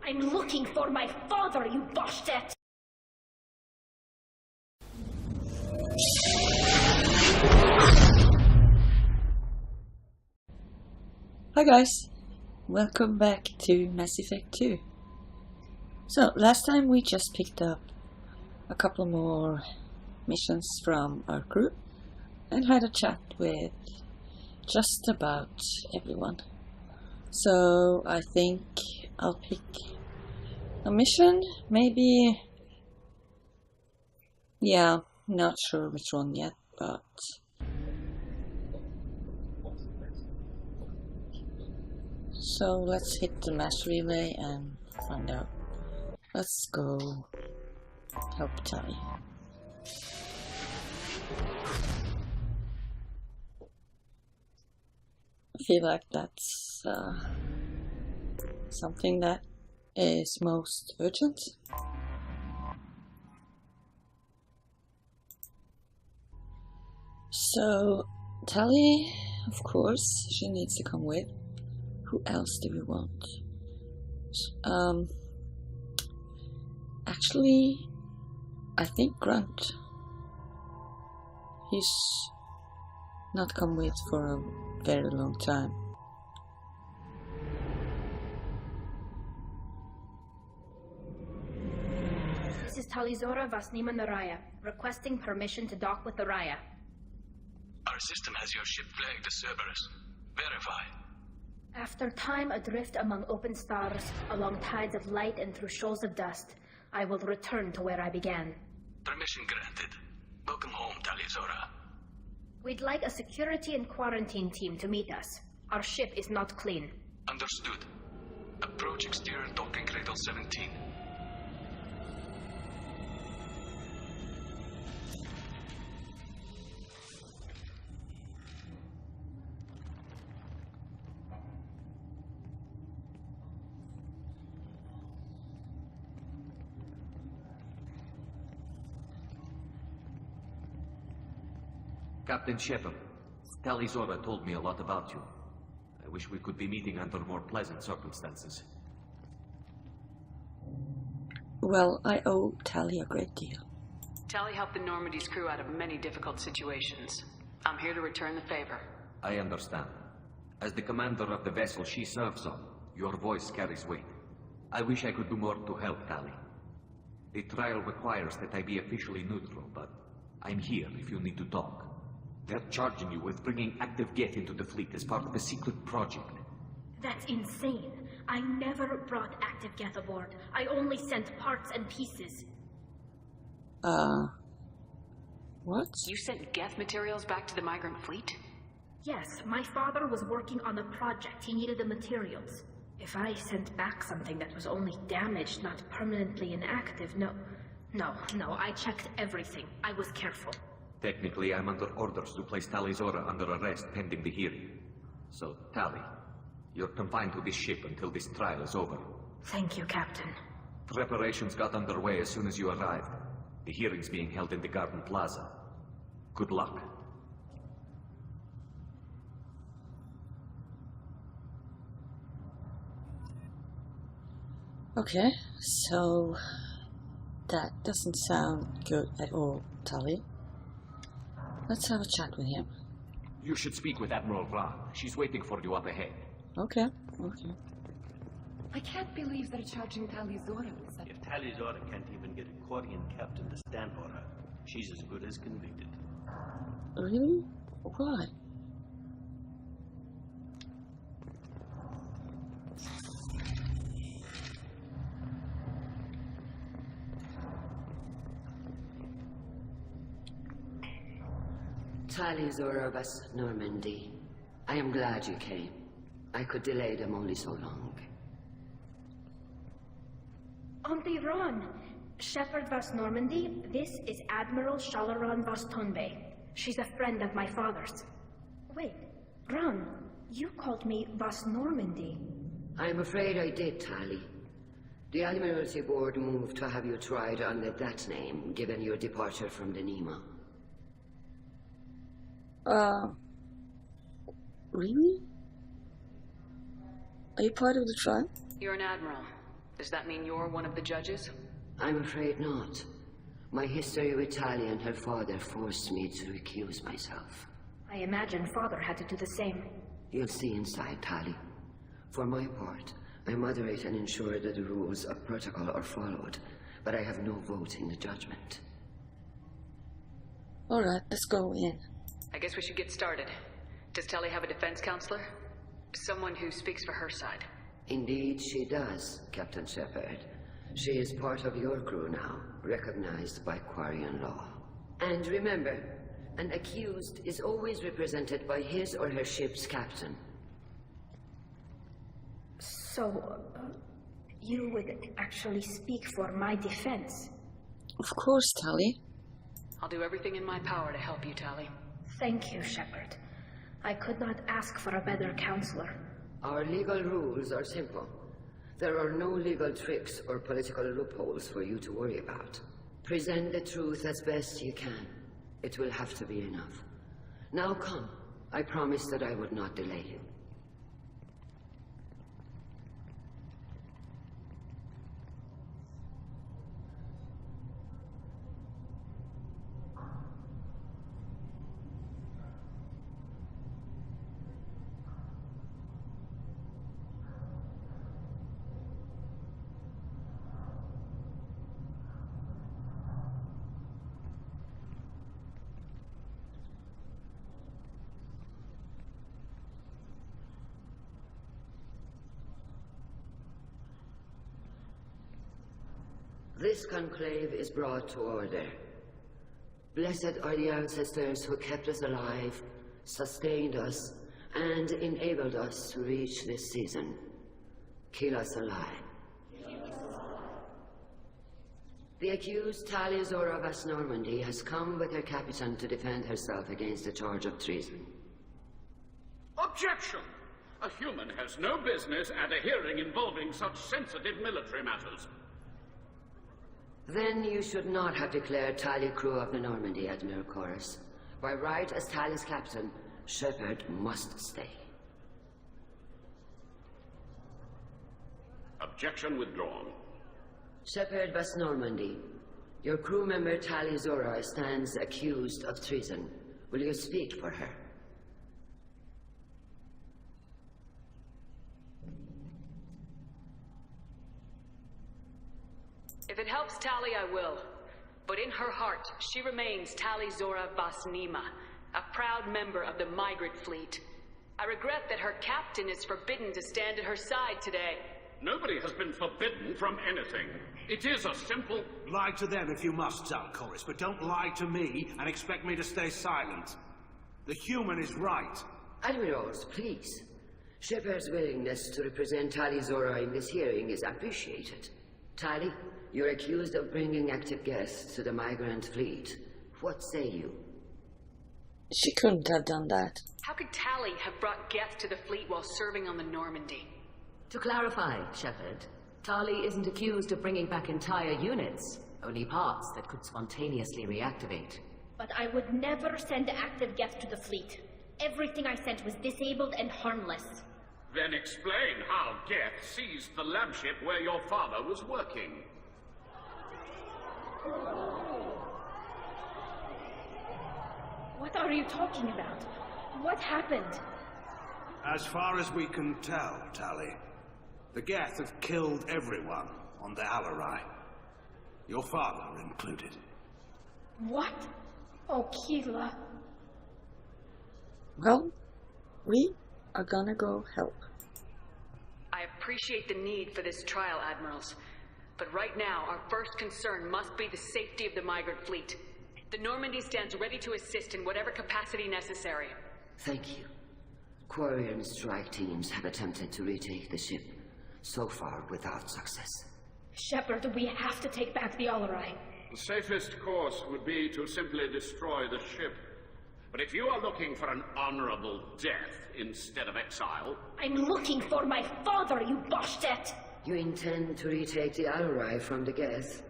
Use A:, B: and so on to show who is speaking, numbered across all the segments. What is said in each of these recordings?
A: I'm looking for my father, you bastet!
B: Hi guys, welcome back to Mass Effect 2. So, last time we just picked up a couple more missions from our crew and had a chat with just about everyone. So, I think I'll pick a mission, maybe, yeah, not sure which one yet, but so let's hit the mass relay and find out. Let's go help Tali. I feel like that's something that is most urgent. So Tali, of course, she needs to come with. Who else do we want? Actually, I think Grunt. He's not come with for a very long time.
A: This is Talizora Vasnima Naraya, requesting permission to dock with the Raya.
C: Our system has your ship flagged as Cerberus. Verify.
A: After time adrift among open stars, along tides of light and through shoals of dust, I will return to where I began.
C: Permission granted. Welcome home, Talizora.
A: We'd like a security and quarantine team to meet us. Our ship is not clean.
C: Understood. Approach exterior docking cradle 17.
D: Captain Shepard, Talizora told me a lot about you. I wish we could be meeting under more pleasant circumstances.
B: Well, I owe Tali a great deal.
E: Tali helped the Normandy's crew out of many difficult situations. I'm here to return the favor.
D: I understand. As the commander of the vessel she serves on, your voice carries weight. I wish I could do more to help Tali. The trial requires that I be officially neutral, but I'm here if you need to talk. They're charging you with bringing active Geth into the fleet as part of a secret project.
A: That's insane. I never brought active Geth aboard. I only sent parts and pieces.
B: What?
E: You sent Geth materials back to the migrant fleet?
A: Yes, my father was working on a project. He needed the materials. If I sent back something that was only damaged, not permanently inactive, no, I checked everything. I was careful.
D: Technically, I'm under orders to place Talizora under arrest pending the hearing. So, Tali, you're confined to this ship until this trial is over.
A: Thank you, Captain.
D: Preparations got underway as soon as you arrived. The hearing's being held in the Garden Plaza. Good luck.
B: Okay, so that doesn't sound good at all, Tali. Let's have a chat with him.
D: You should speak with Admiral Ra. She's waiting for you up ahead.
B: Okay.
F: I can't believe they're charging Talizora with such...
G: If Talizora can't even get a Quarian captain to stand for her, she's as good as convicted.
B: Really? Why?
H: Talizora Vas Normandy. I am glad you came. I could delay them only so long.
A: Auntie Ron! Shepard Vas Normandy, this is Admiral Shalaran Vas Tonbe. She's a friend of my father's. Wait, Ron, you called me Vas Normandy.
H: I'm afraid I did, Tali. The Admiralty Board moved to have you tried under that name, given your departure from the Nima.
B: Really? Are you part of the tribe?
E: You're an admiral. Does that mean you're one of the judges?
H: I'm afraid not. My history with Tali and her father forced me to recuse myself.
A: I imagine Father had to do the same.
H: You'll see inside, Tali. For my part, I moderate and ensure that the rules of protocol are followed, but I have no vote in the judgment.
B: Alright, let's go in.
E: I guess we should get started. Does Tali have a defense counselor? Someone who speaks for her side.
H: Indeed she does, Captain Shepard. She is part of your crew now, recognized by Quarian law. And remember, an accused is always represented by his or her ship's captain.
A: So, you would actually speak for my defense?
B: Of course, Tali.
E: I'll do everything in my power to help you, Tali.
A: Thank you, Shepard. I could not ask for a better counselor.
H: Our legal rules are simple. There are no legal tricks or political loopholes for you to worry about. Present the truth as best you can. It will have to be enough. Now come. I promised that I would not delay you. This conclave is brought to order. Blessed are the ancestors who kept us alive, sustained us, and enabled us to reach this season. Kill us alive. The accused Tali Zora Vas Normandy has come with her captain to defend herself against a charge of treason.
I: Objection! A human has no business at a hearing involving such sensitive military matters.
H: Then you should not have declared Tali crew of the Normandy, Admiral Chorus. By right as Tali's captain, Shepard must stay.
I: Objection withdrawn.
H: Shepard Vas Normandy, your crew member Tali Zora stands accused of treason. Will you speak for her?
E: If it helps Tali, I will. But in her heart, she remains Tali Zora Vas Nima, a proud member of the migrant fleet. I regret that her captain is forbidden to stand at her side today.
I: Nobody has been forbidden from anything. It is a simple...
J: Lie to them if you must, Chorus, but don't lie to me and expect me to stay silent. The human is right.
H: Admirals, please. Shepard's willingness to represent Tali Zora in this hearing is appreciated. Tali, you're accused of bringing active guests to the migrant fleet. What say you?
B: She couldn't have done that.
E: How could Tali have brought Geth to the fleet while serving on the Normandy?
K: To clarify, Shepard, Tali isn't accused of bringing back entire units, only parts that could spontaneously reactivate.
A: But I would never send active Geth to the fleet. Everything I sent was disabled and harmless.
I: Then explain how Geth seized the lab ship where your father was working.
A: What are you talking about? What happened?
J: As far as we can tell, Tali, the Geth have killed everyone on the Alarai. Your father included.
A: What? Oh, Keela.
B: Well, we are gonna go help.
E: I appreciate the need for this trial, Admirals. But right now, our first concern must be the safety of the migrant fleet. The Normandy stands ready to assist in whatever capacity necessary.
H: Thank you. Quarian strike teams have attempted to retake the ship, so far without success.
A: Shepard, we have to take back the Alarai.
I: The safest course would be to simply destroy the ship. But if you are looking for an honorable death instead of exile...
A: I'm looking for my father, you Boshtet!
H: You intend to retake the Alarai from the Geth?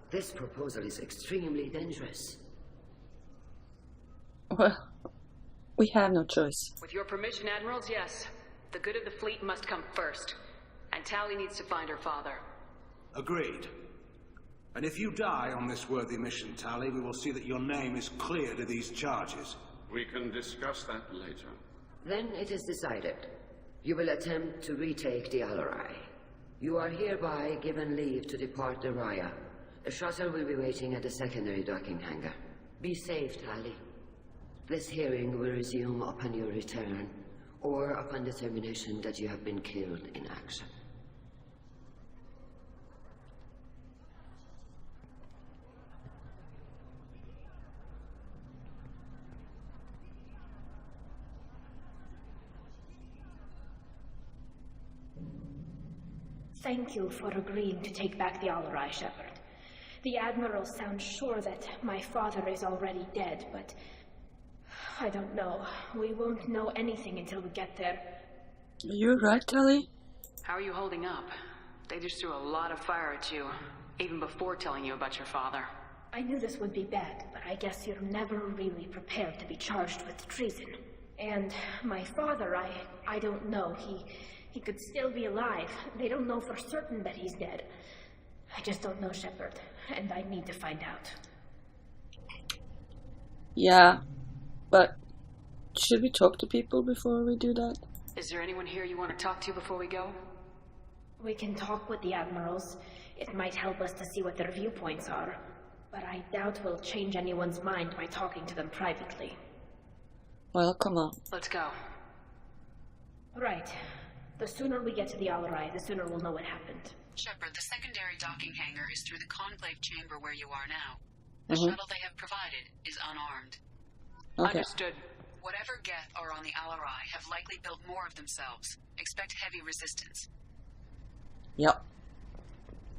H: This proposal is extremely dangerous.
B: Well, we have no choice.
E: With your permission, Admirals, yes. The good of the fleet must come first. And Tali needs to find her father.
J: Agreed. And if you die on this worthy mission, Tali, we will see that your name is cleared of these charges.
I: We can discuss that later.
H: Then it is decided. You will attempt to retake the Alarai. You are hereby given leave to depart the Raya. A shuttle will be waiting at the secondary docking hangar. Be safe, Tali. This hearing will resume upon your return, or upon determination that you have been killed in action.
A: Thank you for agreeing to take back the Alarai, Shepard. The Admiral sounds sure that my father is already dead, but I don't know. We won't know anything until we get there.
B: You're right, Tali.
E: How are you holding up? They just threw a lot of fire at you, even before telling you about your father.
A: I knew this would be bad, but I guess you're never really prepared to be charged with treason. And my father, I don't know. He could still be alive. They don't know for certain that he's dead. I just don't know, Shepard, and I need to find out.
B: Yeah, but should we talk to people before we do that?
E: Is there anyone here you want to talk to before we go?
A: We can talk with the admirals. It might help us to see what their viewpoints are, but I doubt we'll change anyone's mind by talking to them privately.
B: Well, come on.
E: Let's go.
A: Right. The sooner we get to the Alarai, the sooner we'll know what happened.
L: Shepard, the secondary docking hangar is through the conclave chamber where you are now. The shuttle they have provided is unarmed.
B: Okay.
E: Understood.
L: Whatever Geth are on the Alarai have likely built more of themselves. Expect heavy resistance.
B: Yep.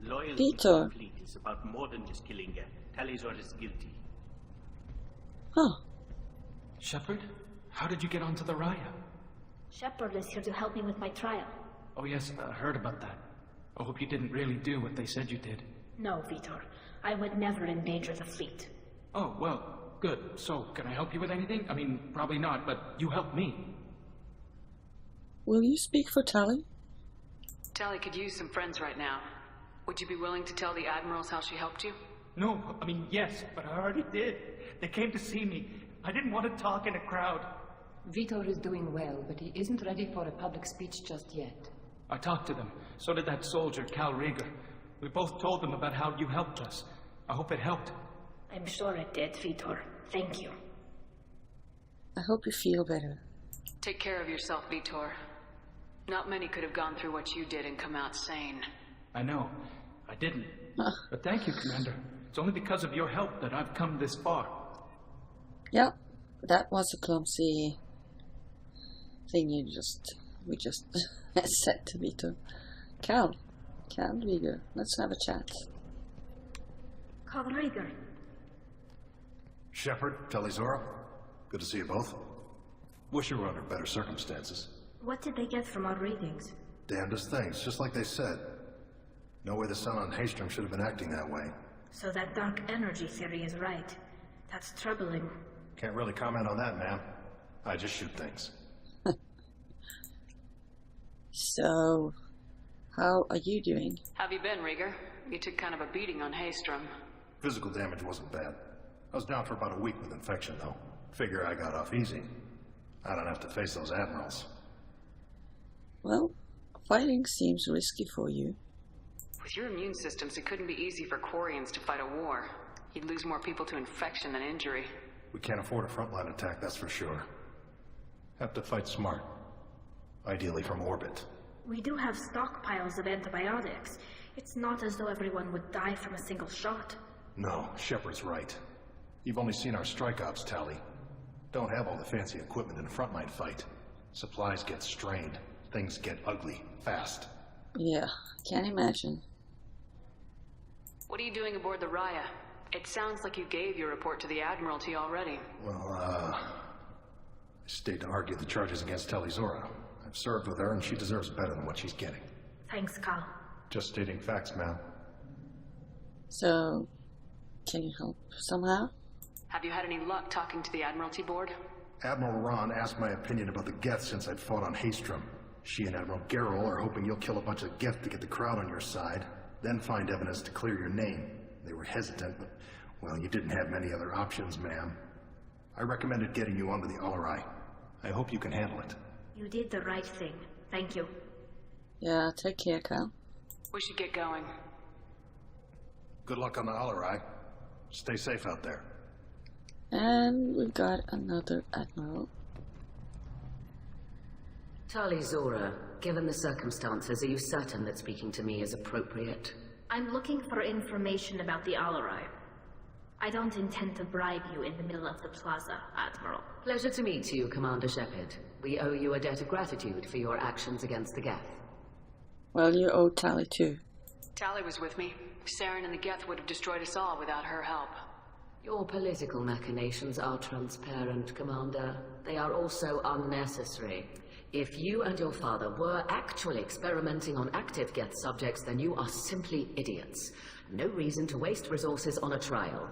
G: Loyalty to the fleet is about more than just killing Geth. Talizor is guilty.
B: Huh.
M: Shepard? How did you get onto the Raya?
A: Shepard is here to help me with my trial.
M: Oh yes, I heard about that. I hope you didn't really do what they said you did.
A: No, Vitor. I would never endanger the fleet.
M: Oh, well, good. So, can I help you with anything? I mean, probably not, but you helped me.
B: Will you speak for Tali?
E: Tali could use some friends right now. Would you be willing to tell the admirals how she helped you?
N: No, I mean, yes, but I already did. They came to see me. I didn't want to talk in a crowd.
F: Vitor is doing well, but he isn't ready for a public speech just yet.
M: I talked to them. So did that soldier, Cal Rieger. We both told them about how you helped us. I hope it helped.
A: I'm sure it did, Vitor. Thank you.
B: I hope you feel better.
E: Take care of yourself, Vitor. Not many could have gone through what you did and come out sane.
M: I know. I didn't. But thank you, Commander. It's only because of your help that I've come this far.
B: Yep. That was a clumsy thing we just said to Vito. Cal Rieger, let's have a chat.
A: Cal Rieger.
O: Shepard, Talizora, good to see you both. Wish you were under better circumstances.
A: What did they get from our readings?
O: Damnedest things, just like they said. No way the sun on Haystrom should have been acting that way.
A: So that dark energy theory is right. That's troubling.
O: Can't really comment on that, ma'am. I just shoot things.
B: So, how are you doing?
E: Have you been, Rieger? You took kind of a beating on Haystrom.
O: Physical damage wasn't bad. I was down for about a week with infection, though. Figure I got off easy. I don't have to face those admirals.
B: Well, fighting seems risky for you.
E: With your immune systems, it couldn't be easy for Quarians to fight a war. You'd lose more people to infection than injury.
O: We can't afford a frontline attack, that's for sure. Have to fight smart. Ideally from orbit.
A: We do have stockpiles of antibiotics. It's not as though everyone would die from a single shot.
O: No, Shepard's right. You've only seen our strike ops, Tali. Don't have all the fancy equipment in a frontline fight. Supplies get strained. Things get ugly, fast.
B: Yeah, can't imagine.
E: What are you doing aboard the Raya? It sounds like you gave your report to the Admiralty already.
O: Well, I stayed to argue the charges against Talizora. I've served with her and she deserves better than what she's getting.
A: Thanks, Cal.
O: Just stating facts, ma'am.
B: So, can you help somehow?
E: Have you had any luck talking to the Admiralty board?
O: Admiral Ron asked my opinion about the Geth since I'd fought on Haystrom. She and Admiral Garrel are hoping you'll kill a bunch of Geth to get the crowd on your side. then find evidence to clear your name. They were hesitant, but, well, you didn't have many other options, ma'am. I recommended getting you onto the Alarai. I hope you can handle it.
A: You did the right thing. Thank you.
B: Yeah, take care, Kyle.
E: We should get going.
O: Good luck on the Alarai. Stay safe out there.
B: And we've got another Admiral.
K: Tali Zora, given the circumstances, are you certain that speaking to me is appropriate?
A: I'm looking for information about the Alarai. I don't intend to bribe you in the middle of the plaza, Admiral.
K: Pleasure to meet you, Commander Shepard. We owe you a debt of gratitude for your actions against the Geth.
B: Well, you owe Tali too.
E: Tali was with me. Saren and the Geth would have destroyed us all without her help.
K: Your political machinations are transparent, Commander. They are also unnecessary. If you and your father were actually experimenting on active Geth subjects, then you are simply idiots. No reason to waste resources on a trial.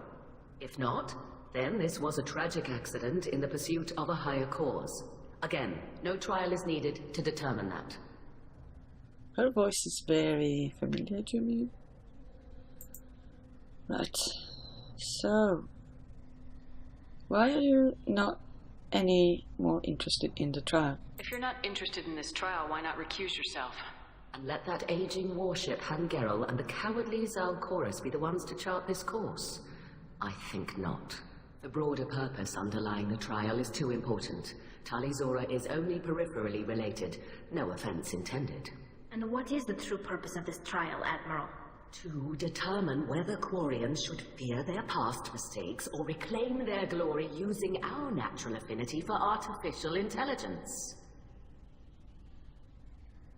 K: If not, then this was a tragic accident in the pursuit of a higher cause. Again, no trial is needed to determine that.
B: Her voice is very familiar to me. Right. So, why are you not any more interested in the trial?
E: If you're not interested in this trial, why not recuse yourself?
K: And let that aging warship Hangerel and the cowardly Zalchorus be the ones to chart this course? I think not. The broader purpose underlying the trial is too important. Tali Zora is only peripherally related. No offense intended.
A: And what is the true purpose of this trial, Admiral?
K: To determine whether Quarians should fear their past mistakes or reclaim their glory using our natural affinity for artificial intelligence.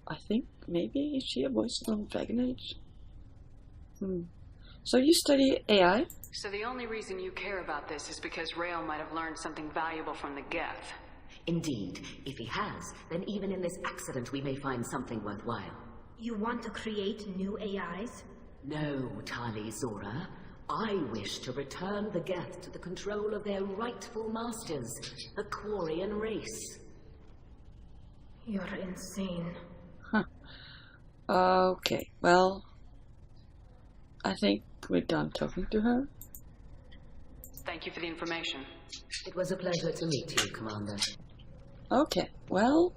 B: I think maybe is she a voice from Dragon Age? So you study AI?
E: So the only reason you care about this is because Rael might have learned something valuable from the Geth.
K: Indeed. If he has, then even in this accident we may find something worthwhile.
A: You want to create new AIs?
K: No, Tali Zora. I wish to return the Geth to the control of their rightful masters, the Quarian race.
A: You're insane.
B: Huh. Okay, well, I think we're done talking to her.
E: Thank you for the information.
K: It was a pleasure to meet you, Commander.
B: Okay, well...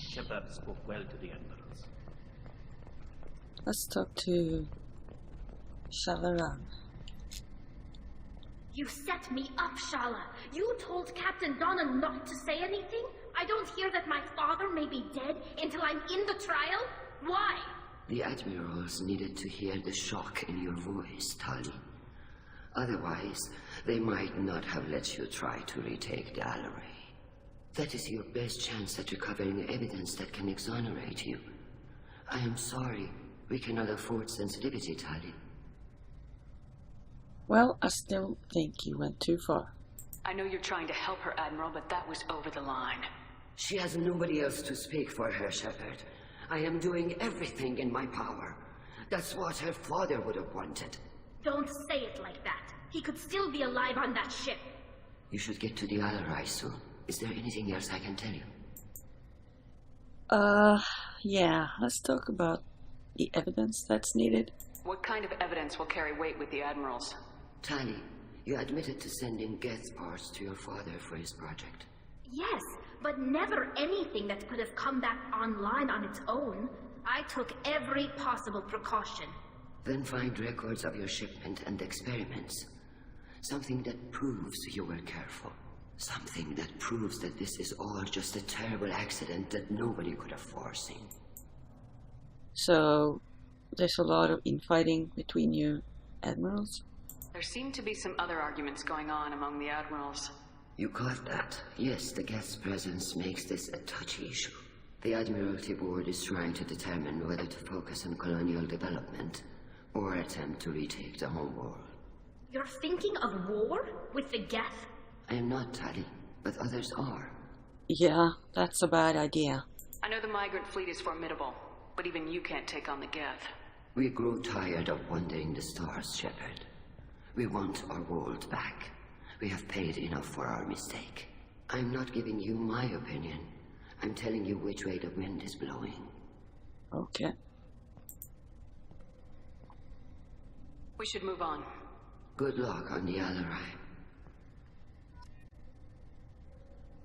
G: Shepard spoke well to the Admirals.
B: Let's talk to Shalaran.
A: You set me up, Shala. You told Captain Donna not to say anything? I don't hear that my father may be dead until I'm in the trial? Why?
H: The Admirals needed to hear the shock in your voice, Tali. Otherwise, they might not have let you try to retake the Alarai. That is your best chance at recovering evidence that can exonerate you. I am sorry. We cannot afford sensitivity, Tali.
B: Well, I still think you went too far.
E: I know you're trying to help her, Admiral, but that was over the line.
H: She has nobody else to speak for her, Shepard. I am doing everything in my power. That's what her father would have wanted.
A: Don't say it like that. He could still be alive on that ship.
H: You should get to the Alarai soon. Is there anything else I can tell you?
B: Yeah, let's talk about the evidence that's needed.
E: What kind of evidence will carry weight with the Admirals?
H: Tali, you admitted to sending Geth parts to your father for his project.
A: Yes, but never anything that could have come back online on its own. I took every possible precaution.
H: Then find records of your shipment and experiments. Something that proves you were careful. Something that proves that this is all just a terrible accident that nobody could have foreseen.
B: So, there's a lot of infighting between you Admirals?
E: There seem to be some other arguments going on among the Admirals.
H: You caught that? Yes, the Geth's presence makes this a touchy issue. The Admiralty Board is trying to determine whether to focus on colonial development or attempt to retake the home world.
A: You're thinking of war with the Geth?
H: I am not, Tali, but others are.
B: Yeah, that's a bad idea.
E: I know the migrant fleet is formidable, but even you can't take on the Geth.
H: We grow tired of wandering the stars, Shepard. We want our world back. We have paid enough for our mistake. I'm not giving you my opinion. I'm telling you which way the wind is blowing.
B: Okay.
E: We should move on.
H: Good luck on the Alarai.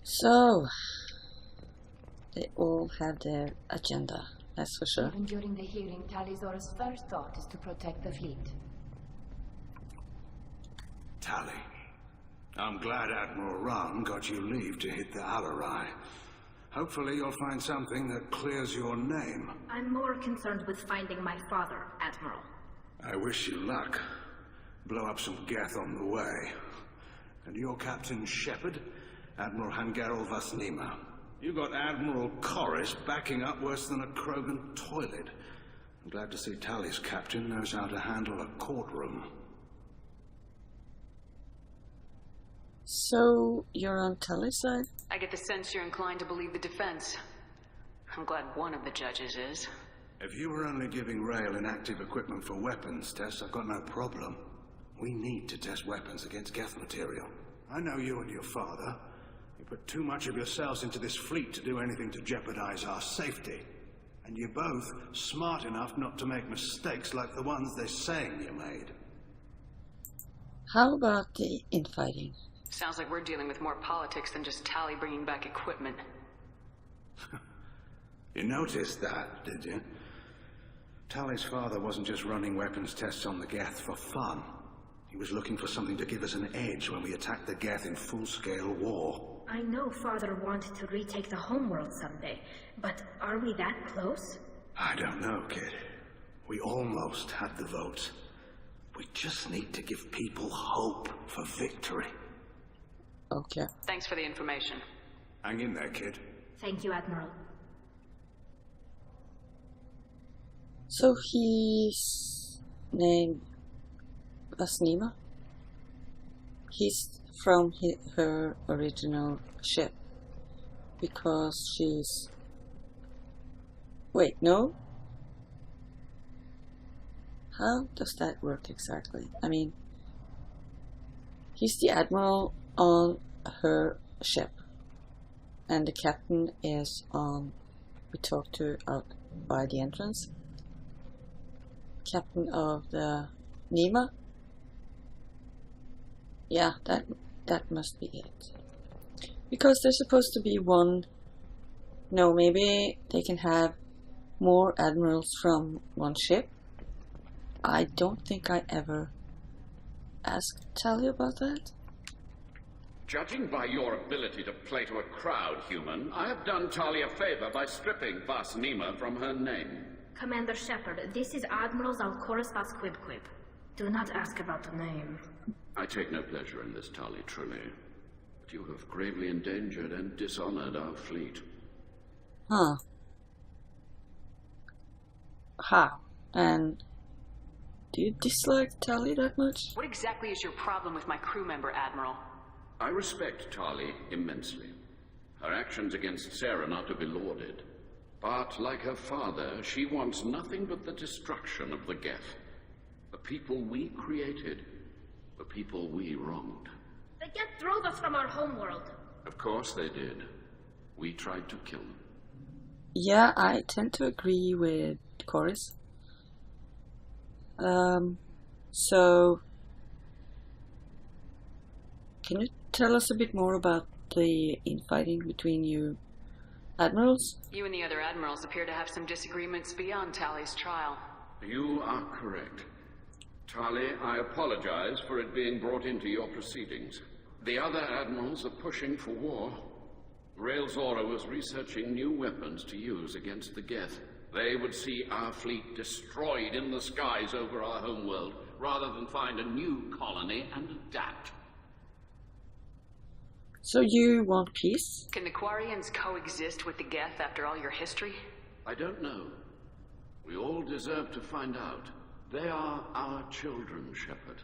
B: So, they all have their agenda, that's for sure.
F: Even during the hearing, Tali Zora's first thought is to protect the fleet.
J: Tali, I'm glad Admiral Ron got you leave to hit the Alarai. Hopefully you'll find something that clears your name.
A: I'm more concerned with finding my father, Admiral.
J: I wish you luck. Blow up some Geth on the way. And your Captain Shepard, Admiral Hangarel Vasnima. You got Admiral Korris backing up worse than a Krogan toilet. I'm glad to see Tali's captain knows how to handle a courtroom.
B: So, you're on Tali's side?
E: I get the sense you're inclined to believe the defense. I'm glad one of the judges is.
J: If you were only giving Rail inactive equipment for weapons tests, I've got no problem. We need to test weapons against Geth material. I know you and your father. You put too much of yourselves into this fleet to do anything to jeopardize our safety. And you're both smart enough not to make mistakes like the ones they're saying you made.
B: How about the infighting?
E: Sounds like we're dealing with more politics than just Tali bringing back equipment.
J: You noticed that, did you? Tali's father wasn't just running weapons tests on the Geth for fun. He was looking for something to give us an edge when we attacked the Geth in full-scale war.
A: I know Father wanted to retake the homeworld someday, but are we that close?
J: I don't know, kid. We almost had the votes. We just need to give people hope for victory.
B: Okay.
E: Thanks for the information.
J: Hang in there, kid.
A: Thank you, Admiral.
B: So he's named Vasnima? He's from her original ship. Because she's... Wait, no? How does that work exactly? I mean, he's the admiral on her ship, and the captain is on, we talked to out by the entrance, captain of the Nima. Yeah, that must be it, because there's supposed to be one. No, maybe they can have more admirals from one ship. I don't think I ever asked Tali about that.
I: Judging by your ability to play to a crowd, human, I have done Tali a favor by stripping Vasnima from her name.
A: Commander Shepard, this is Admiral Zalkoris Vasquibquib. Do not ask about the name.
I: I take no pleasure in this, Tali, truly. But you have gravely endangered and dishonored our fleet.
B: Huh. How? And do you dislike Tali that much?
E: What exactly is your problem with my crew member, Admiral?
I: I respect Tali immensely. Her actions against Sarah are not to be lauded. But, like her father, she wants nothing but the destruction of the Geth. The people we created, the people we wronged.
A: The Geth drove us from our homeworld.
I: Of course they did. We tried to kill them.
B: Yeah, I tend to agree with Korris. So, can you tell us a bit more about the infighting between you admirals?
E: You and the other admirals appear to have some disagreements beyond Tali's trial.
I: You are correct. Tali, I apologize for it being brought into your proceedings. The other admirals are pushing for war. Rail Zora was researching new weapons to use against the Geth. They would see our fleet destroyed in the skies over our homeworld, rather than find a new colony and adapt.
B: So you want peace?
E: Can the Quarians coexist with the Geth after all your history?
I: I don't know. We all deserve to find out. They are our children, Shepard.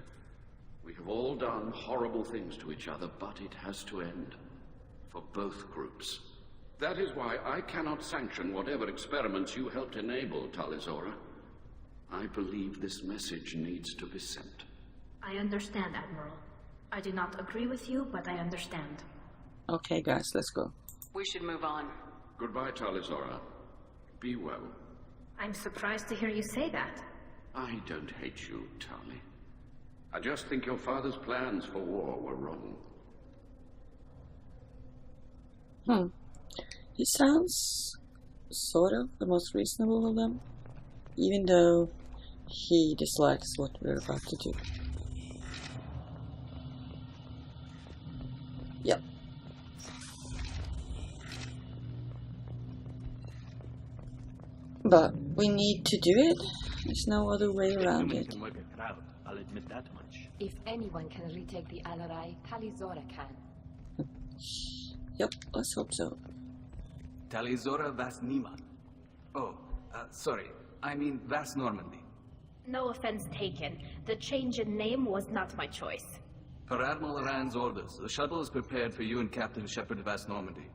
I: We have all done horrible things to each other, but it has to end. For both groups. That is why I cannot sanction whatever experiments you helped enable, Tali Zora. I believe this message needs to be sent.
A: I understand, Admiral. I do not agree with you, but I understand.
B: Okay, guys, let's go.
E: We should move on.
I: Goodbye, Tali Zora. Be well.
A: I'm surprised to hear you say that.
I: I don't hate you, Tali. I just think your father's plans for war were wrong.
B: He sounds sort of the most reasonable of them, even though he dislikes what we're about to do. Yep. But we need to do it. There's no other way around it.
G: Can work a crowd, I'll admit that much.
F: If anyone can retake the Alarai, Tali Zora can.
B: Yep, let's hope so.
C: Tali Zora Vas Nima. Oh, sorry. I mean Vas Normandy.
A: No offense taken. The change in name was not my choice.
C: Per Admiral Rand's orders, the shuttle is prepared for you and Captain Shepard of Vas Normandy.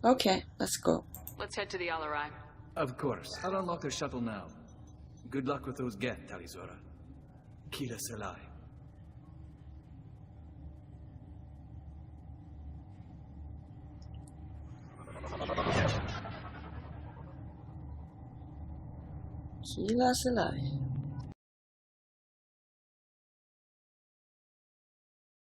B: Okay, let's go.
E: Let's head to the Alarai.
M: Of course. I'll unlock the shuttle now. Good luck with those Geth, Tali Zora. Kira Selai.
B: Kira Selai.